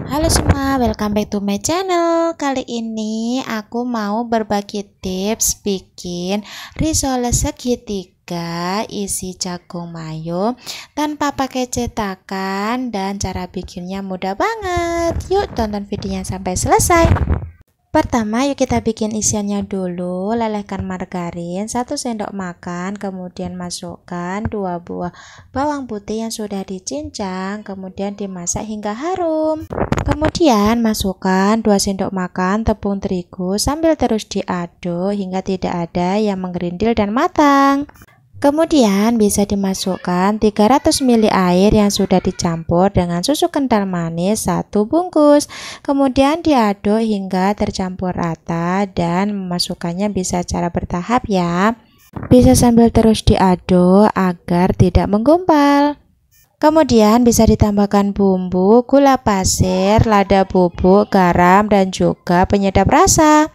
Halo semua, welcome back to my channel. Kali ini aku mau berbagi tips bikin risole segitiga isi jagung mayo tanpa pakai cetakan, dan cara bikinnya mudah banget. Yuk tonton videonya sampai selesai. Pertama, yuk kita bikin isiannya dulu. Lelehkan margarin 1 sendok makan, kemudian masukkan 2 buah bawang putih yang sudah dicincang, kemudian dimasak hingga harum. Kemudian masukkan 2 sendok makan tepung terigu sambil terus diaduk hingga tidak ada yang menggerindil dan matang. Kemudian bisa dimasukkan 300 ml air yang sudah dicampur dengan susu kental manis 1 bungkus. Kemudian diaduk hingga tercampur rata dan memasukkannya bisa secara bertahap ya. Bisa sambil terus diaduk agar tidak menggumpal. Kemudian bisa ditambahkan bumbu, gula pasir, lada bubuk, garam, dan juga penyedap rasa.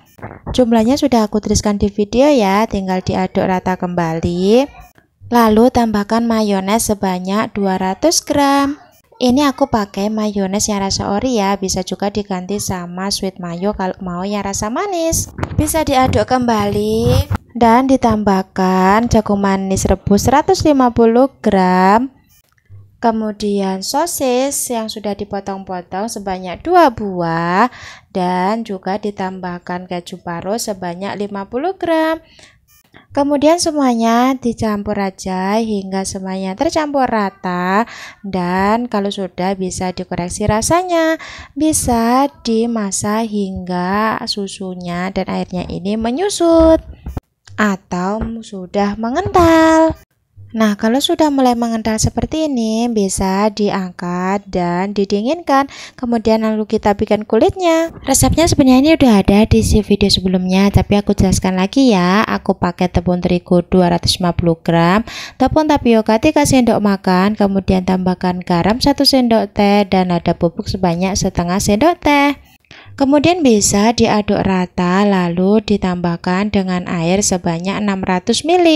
Jumlahnya sudah aku tuliskan di video ya, tinggal diaduk rata kembali. Lalu tambahkan mayones sebanyak 200 gram. Ini aku pakai mayones yang rasa ori ya, bisa juga diganti sama sweet mayo kalau mau yang rasa manis. Bisa diaduk kembali dan ditambahkan jagung manis rebus 150 gram. Kemudian sosis yang sudah dipotong-potong sebanyak 2 buah, dan juga ditambahkan keju parut sebanyak 50 gram. Kemudian semuanya dicampur aja hingga semuanya tercampur rata, dan kalau sudah bisa dikoreksi rasanya. Bisa dimasak hingga susunya dan airnya ini menyusut atau sudah mengental. Nah, kalau sudah mulai mengental seperti ini, bisa diangkat dan didinginkan. Kemudian lalu kita bikin kulitnya. Resepnya sebenarnya ini udah ada di video sebelumnya, tapi aku jelaskan lagi ya. Aku pakai tepung terigu 250 gram, tepung tapioka 3 sendok makan, kemudian tambahkan garam 1 sendok teh, dan lada bubuk sebanyak setengah sendok teh. Kemudian bisa diaduk rata, lalu ditambahkan dengan air sebanyak 600 ml.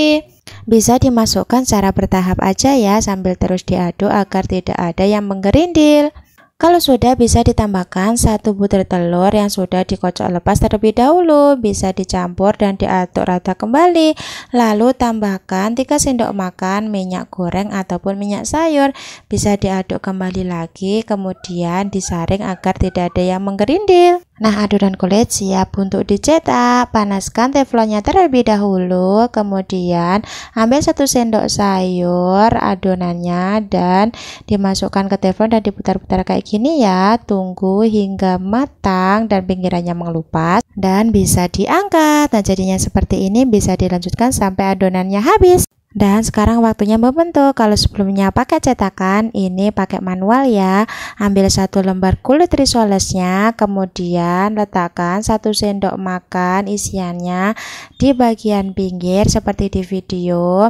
Bisa dimasukkan secara bertahap aja ya, sambil terus diaduk agar tidak ada yang menggerindil. Kalau sudah, bisa ditambahkan 1 butir telur yang sudah dikocok lepas terlebih dahulu. Bisa dicampur dan diaduk rata kembali. Lalu tambahkan 3 sendok makan minyak goreng ataupun minyak sayur. Bisa diaduk kembali lagi, kemudian disaring agar tidak ada yang menggerindil. Nah, adonan kulit siap untuk dicetak. Panaskan teflonnya terlebih dahulu, kemudian ambil 1 sendok sayur adonannya dan dimasukkan ke teflon dan diputar-putar kayak gini ya. Tunggu hingga matang dan pinggirannya mengelupas dan bisa diangkat. Nah, jadinya seperti ini. Bisa dilanjutkan sampai adonannya habis. Dan sekarang waktunya membentuk. Kalau sebelumnya pakai cetakan, ini pakai manual ya. Ambil 1 lembar kulit risolesnya, kemudian letakkan 1 sendok makan isiannya di bagian pinggir seperti di video.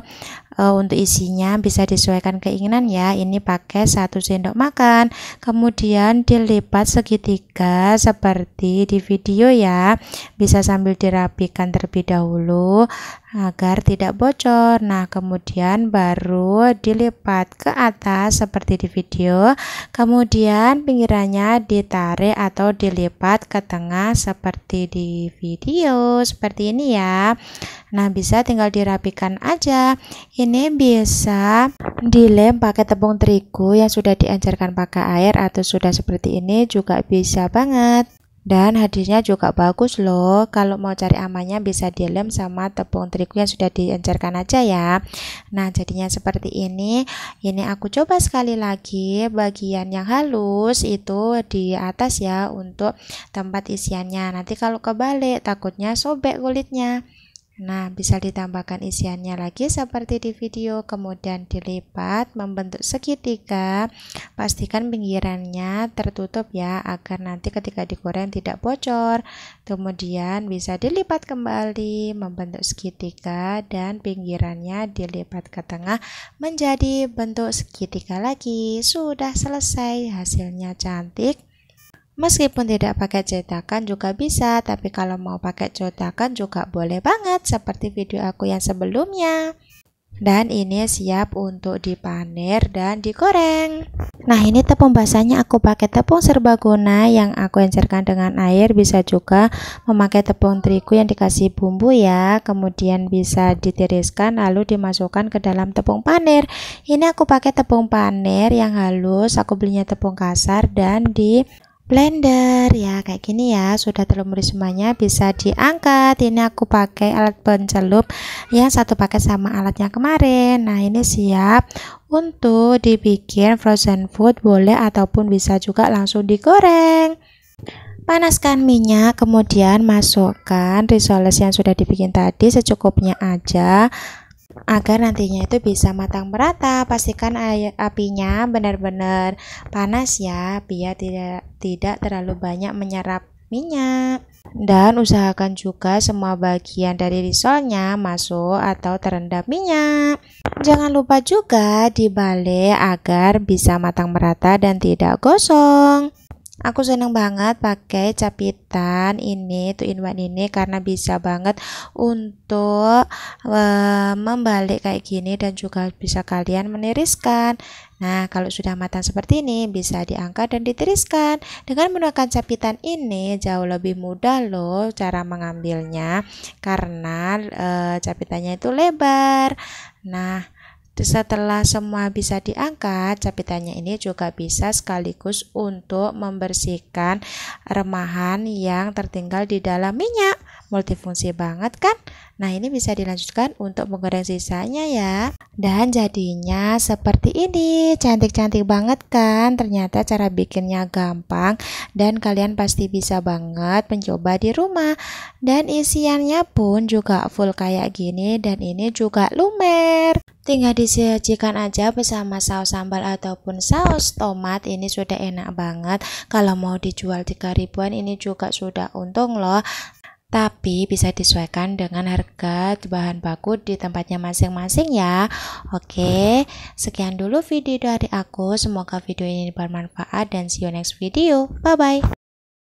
Untuk isinya bisa disesuaikan keinginan ya. Ini pakai 1 sendok makan, kemudian dilipat segitiga seperti di video ya. Bisa sambil dirapikan terlebih dahulu agar tidak bocor. Nah, kemudian baru dilipat ke atas seperti di video, kemudian pinggirannya ditarik atau dilipat ke tengah seperti di video seperti ini ya. Nah, bisa tinggal dirapikan aja. Ini bisa dilem pakai tepung terigu yang sudah diencerkan pakai air, atau sudah seperti ini juga bisa banget. Dan hadirnya juga bagus loh. Kalau mau cari amannya bisa dilem sama tepung terigu yang sudah diencerkan aja ya. Nah, jadinya seperti ini. Ini aku coba sekali lagi, bagian yang halus itu di atas ya untuk tempat isiannya. Nanti kalau kebalik takutnya sobek kulitnya. Nah, bisa ditambahkan isiannya lagi seperti di video, kemudian dilipat membentuk segitiga. Pastikan pinggirannya tertutup ya, agar nanti ketika digoreng tidak bocor. Kemudian bisa dilipat kembali membentuk segitiga dan pinggirannya dilipat ke tengah menjadi bentuk segitiga lagi. Sudah selesai, hasilnya cantik. Meskipun tidak pakai cetakan juga bisa, tapi kalau mau pakai cetakan juga boleh banget seperti video aku yang sebelumnya. Dan ini siap untuk dipanir dan digoreng. Nah, ini tepung basahnya aku pakai tepung serbaguna yang aku encerkan dengan air. Bisa juga memakai tepung terigu yang dikasih bumbu ya. Kemudian bisa ditiriskan lalu dimasukkan ke dalam tepung panir. Ini aku pakai tepung panir yang halus. Aku belinya tepung kasar dan di blender ya, kayak gini ya. Sudah terlumuri semuanya, bisa diangkat. Ini aku pakai alat pencelup yang satu paket sama alatnya kemarin. Nah, ini siap untuk dibikin frozen food, boleh ataupun bisa juga langsung digoreng. Panaskan minyak, kemudian masukkan risoles yang sudah dibikin tadi secukupnya aja, agar nantinya itu bisa matang merata. Pastikan apinya benar-benar panas ya, biar tidak terlalu banyak menyerap minyak. Dan usahakan juga semua bagian dari risolnya masuk atau terendam minyak. Jangan lupa juga dibalik agar bisa matang merata dan tidak gosong. Aku seneng banget pakai capitan ini, 2-in-1 ini, karena bisa banget untuk membalik kayak gini dan juga bisa kalian meniriskan. Nah, kalau sudah matang seperti ini bisa diangkat dan ditiriskan. Dengan menggunakan capitan ini jauh lebih mudah loh cara mengambilnya, karena capitannya itu lebar. Nah, setelah semua bisa diangkat, capitannya ini juga bisa sekaligus untuk membersihkan remahan yang tertinggal di dalam minyak. Multifungsi banget kan? Nah, ini bisa dilanjutkan untuk menggoreng sisanya ya. Dan jadinya seperti ini, cantik-cantik banget kan? Ternyata cara bikinnya gampang dan kalian pasti bisa banget mencoba di rumah. Dan isiannya pun juga full kayak gini, dan ini juga lumer. Tinggal disajikan aja bersama saus sambal ataupun saus tomat. Ini sudah enak banget. Kalau mau dijual 3 ribuan ini juga sudah untung loh. Tapi bisa disesuaikan dengan harga bahan baku di tempatnya masing-masing ya. Oke, sekian dulu video dari aku. Semoga video ini bermanfaat dan see you next video. Bye bye.